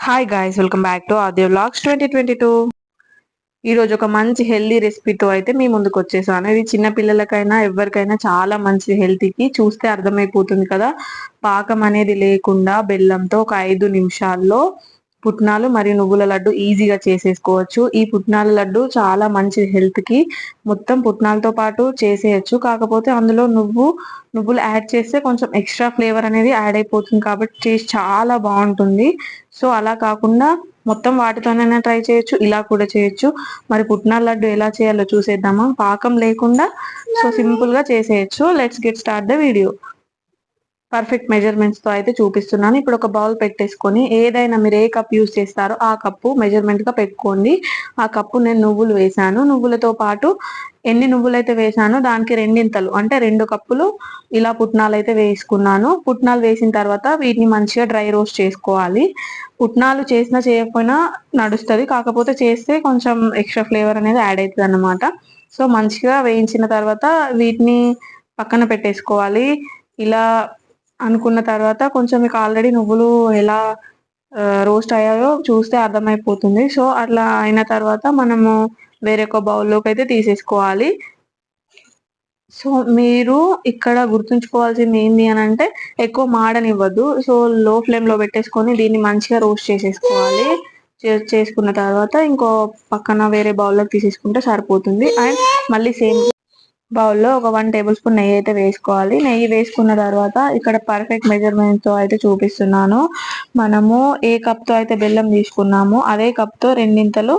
Hi guys, welcome back to Aadya vlogs 2022. ఈ రోజు ఒక మంచి హెల్దీ రెసిపీతో అయితే మీ ముందుకు వచ్చేసాను. ఇది చిన్న పిల్లలకైనా ఎవరికైనా చాలా మంచి హెల్త్ కి. చూస్తే అర్థమైపోతుంది కదా. పాకం అనేది లేకుండా బెల్లంతో ఒక 5 నిమిషాల్లో పుట్నాలు మరియు నువ్వుల లడ్డు ఈజీగా చేసేసుకోవచ్చు. ఈ పుట్నాల లడ్డు చాలా మంచి హెల్త్ కి. మొత్తం పుట్నాలతో పాటు చేసేయచ్చు, కాకపోతే అందులో నువ్వులు యాడ్ చేస్తే కొంచెం ఎక్స్ట్రా ఫ్లేవర్ అనేది యాడ్ అయిపోతుంది కాబట్టి టేస్ట్ చాలా బాగుంటుంది. సో అలా కాకుండా మొత్తం వాటితోనైనా ట్రై చేయొచ్చు, ఇలా కూడా చేయొచ్చు. మరి పుట్నాల లడ్డు ఎలా చేయాలో చూసేద్దామా. పాకం లేకుండా సో సింపుల్ గా చేసేయచ్చు. Let's get start the video. Perfect measurements తో అయితే చూపిస్తున్నాను. ఇప్పుడు ఒక బౌల్ పెట్టేసుకొని ఏదైనా మీరు ఏ కప్ యూస్ చేస్తారో ఆ కప్పు మెజర్మెంట్ గా పెట్టుకోండి. ఆ కప్పు నేను నువ్వులు వేసాను. నువ్వులతో పాటు ఎన్ని నువ్వులు అయితే వేసానో దానికి రెండింతలు అంటే 2 కప్పులు ఇలా పుట్నాలు అయితే వేసుకున్నాను. పుట్నాలు వేసిన తర్వాత వీటిని మంచిగా డ్రై రోస్ట్ చేసుకోవాలి. పుట్నాలు చేసినా చేయకపోయినా నడుస్తుంది, కాకపోతే చేస్తే కొంచెం ఎక్స్ట్రా ఫ్లేవర్ అనేది యాడ్ అవుతుంది అన్నమాట. సో మంచిగా వేయించిన తర్వాత వీటిని పక్కన పెట్టేసుకోవాలి. ఇలా అనుకున్న తర్వాత కొంచెం మీకు ఆల్రెడీ నువ్వులు ఎలా రోస్ట్ అయ్యాయో చూస్తే అర్థమైపోతుంది. సో అట్లా అయిన తర్వాత మనము వేరొక బౌల్లోకి అయితే తీసేసుకోవాలి. సో మీరు ఇక్కడ గుర్తుంచుకోవాల్సింది ఏంటి అని అంటే, ఎక్కువ మాడనివ్వద్దు. సో లో ఫ్లేమ్ లో పెట్టేసుకొని దీన్ని మంచిగా రోస్ట్ చేసేసుకోవాలి. చేసుకున్న తర్వాత ఇంకో పక్కన వేరే బౌల్లోకి తీసేసుకుంటే సరిపోతుంది. అండ్ మళ్ళీ సేమ్ బౌల్లో ఒక 1 టేబుల్ స్పూన్ నెయ్యి అయితే వేసుకోవాలి. నెయ్యి వేసుకున్న తర్వాత ఇక్కడ పర్ఫెక్ట్ మెజర్మెంట్ తో అయితే చూపిస్తున్నాను. మనము ఏ కప్ తో అయితే బెల్లం తీసుకున్నామో అదే కప్ తో రెండింతలు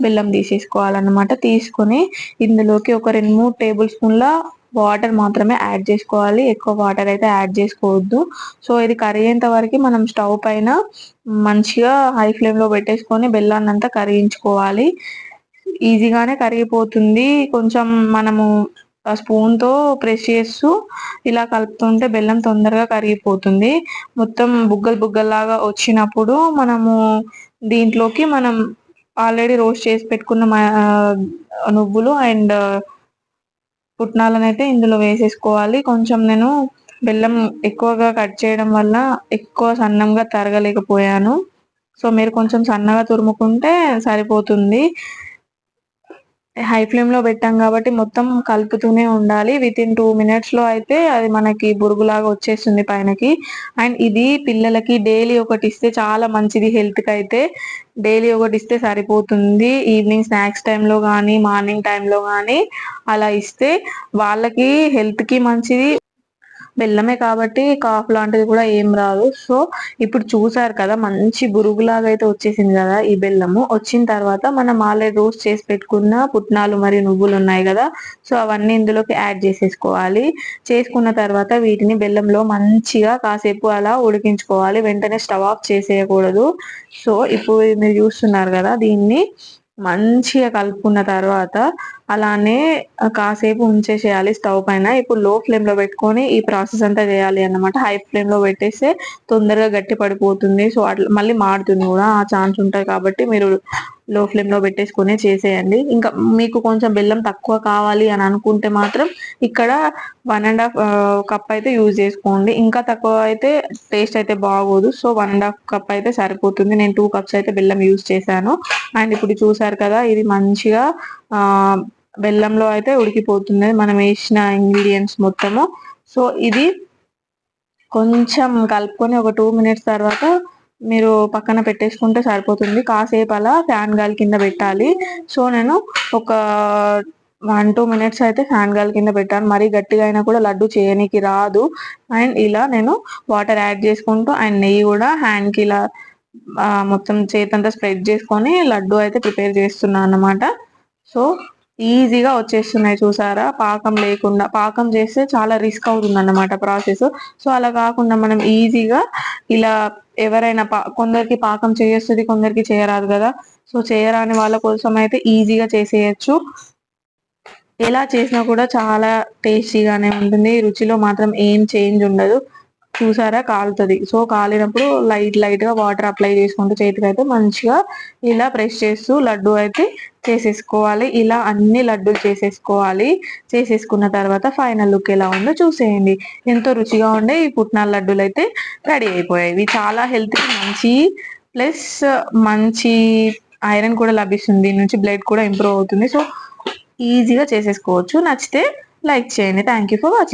బెల్లం తీసేసుకోవాలన్నమాట. తీసుకొని ఇందులోకి ఒక 2-3 టేబుల్ స్పూన్ల వాటర్ మాత్రమే యాడ్ చేసుకోవాలి. ఎక్కువ వాటర్ అయితే యాడ్ చేసుకోవద్దు. సో ఇది కరిగేంత వరకు మనం స్టవ్ పైన మంచిగా హై ఫ్లేమ్ లో పెట్టేసుకొని బెల్లాన్ని అంతా కరిగించుకోవాలి. ఈజీగానే కరిగిపోతుంది. కొంచెం మనము స్పూన్ తో ప్రెస్ చేస్తూ ఇలా కలుపుతుంటే బెల్లం తొందరగా కరిగిపోతుంది. మొత్తం బుగ్గలు బుగ్గల్లాగా వచ్చినప్పుడు మనము దీంట్లోకి మనం ఆల్రెడీ రోస్ట్ చేసి పెట్టుకున్న నువ్వులు అండ్ పుట్నాలను అయితే ఇందులో వేసేసుకోవాలి. కొంచెం నేను బెల్లం ఎక్కువగా కట్ చేయడం వల్ల ఎక్కువ సన్నంగా తరగలేకపోయాను. సో మీరు కొంచెం సన్నగా తురుముకుంటే సరిపోతుంది. హై ఫ్లేమ్ లో పెట్టాం కాబట్టి మొత్తం కలుపుతూనే ఉండాలి. విత్ ఇన్ 2 minutes లో అయితే అది మనకి బురుగులాగా వచ్చేస్తుంది పైనకి. అండ్ ఇది పిల్లలకి డైలీ ఒకటి ఇస్తే చాలా మంచిది. హెల్త్ కి అయితే డైలీ ఒకటి ఇస్తే సరిపోతుంది. ఈవినింగ్ స్నాక్స్ టైంలో కానీ మార్నింగ్ టైంలో కానీ అలా ఇస్తే వాళ్ళకి హెల్త్ కి మంచిది. బెల్లమే కాబట్టి కాఫ్ లాంటిది కూడా ఏం రాదు. సో ఇప్పుడు చూసారు కదా, మంచి బురుగులాగా అయితే వచ్చేసింది కదా ఈ బెల్లము. వచ్చిన తర్వాత మనం ఆల్రెడీ రోస్ట్ చేసి పెట్టుకున్న పుట్నాలు మరియు నువ్వులు ఉన్నాయి కదా, సో అవన్నీ ఇందులోకి యాడ్ చేసేసుకోవాలి. చేసుకున్న తర్వాత వీటిని బెల్లంలో మంచిగా కాసేపు అలా ఉడికించుకోవాలి. వెంటనే స్టవ్ ఆఫ్ చేసేయకూడదు. సో ఇప్పుడు మీరు చూస్తున్నారు కదా, దీన్ని మంచిగా కలుపుకున్న తర్వాత అలానే కాసేపు ఉంచేసేయాలి స్టవ్ పైన. ఇప్పుడు లో ఫ్లేమ్ లో పెట్టుకొని ఈ ప్రాసెస్ అంతా చేయాలి అన్నమాట. హై ఫ్లేమ్ లో పెట్టేస్తే తొందరగా గట్టి పడిపోతుంది. సో అట్లా మళ్ళీ మాడుతుంది కూడా ఆ ఛాన్స్ ఉంటుంది కాబట్టి మీరు లో ఫ్లేమ్ లో పెట్టేసుకుని చేసేయండి. ఇంకా మీకు కొంచెం బెల్లం తక్కువ కావాలి అని అనుకుంటే మాత్రం ఇక్కడ 1.5 కప్ అయితే యూజ్ చేసుకోండి. ఇంకా తక్కువ అయితే టేస్ట్ అయితే బాగోదు. సో 1.5 కప్ అయితే సరిపోతుంది. నేను 2 కప్స్ అయితే బెల్లం యూజ్ చేశాను. అండ్ ఇప్పుడు చూసారు కదా, ఇది మంచిగా బెల్లంలో అయితే ఉడికిపోతుంది మనం వేసిన ఇంగ్రీడియంట్స్ మొత్తము. సో ఇది కొంచెం కలుపుకొని ఒక 2 minutes తర్వాత మీరు పక్కన పెట్టేసుకుంటే సరిపోతుంది. కాసేపు అలా ఫ్యాన్ గాలి కింద పెట్టాలి. సో నేను ఒక 1-2 minutes అయితే ఫ్యాన్ గాలి కింద పెట్టాను. మరీ గట్టిగా అయినా కూడా లడ్డు చేయనీకి రాదు. అండ్ ఇలా నేను వాటర్ యాడ్ చేసుకుంటూ అండ్ నెయ్యి కూడా హ్యాండ్ కి ఇలా మొత్తం చేతంతా స్ప్రెడ్ చేసుకొని లడ్డు అయితే ప్రిపేర్ చేస్తున్నాను అన్నమాట. సో ఈజీగా వచ్చేస్తున్నాయి చూసారా. పాకం లేకుండా, పాకం చేస్తే చాలా రిస్క్ అవుతుంది అన్నమాట ప్రాసెస్. సో అలా కాకుండా మనం ఈజీగా ఇలా ఎవరైనా కొందరికి పాకం చేయొస్తుంది, కొందరికి చేయరాదు కదా. సో చేయరాని వాళ్ళ కోసం అయితే ఈజీగా చేసేయచ్చు. ఎలా చేసినా కూడా చాలా టేస్టీగానే ఉంటుంది. రుచిలో మాత్రం ఏం చేంజ్ ఉండదు. చూసారా కాలుతుంది. సో కాలినప్పుడు లైట్ గా వాటర్ అప్లై చేసుకుంటూ చేతికి అయితే మంచిగా ఇలా ప్రెస్ చేస్తూ లడ్డు అయితే చేసేసుకోవాలి. ఇలా అన్ని లడ్డూలు చేసేసుకోవాలి. చేసేసుకున్న తర్వాత ఫైనల్ లుక్ ఎలా ఉందో చూసేయండి. ఎంతో రుచిగా ఉండే ఈ పుట్నాల లడ్డూలు అయితే రెడీ అయిపోయాయి. ఇవి చాలా హెల్త్ కి మంచి ప్లస్ మంచి ఐరన్ కూడా లభిస్తుంది, దీని నుంచి బ్లడ్ కూడా ఇంప్రూవ్ అవుతుంది. సో ఈజీగా చేసేసుకోవచ్చు. నచ్చితే లైక్ చేయండి. Thank you for watching.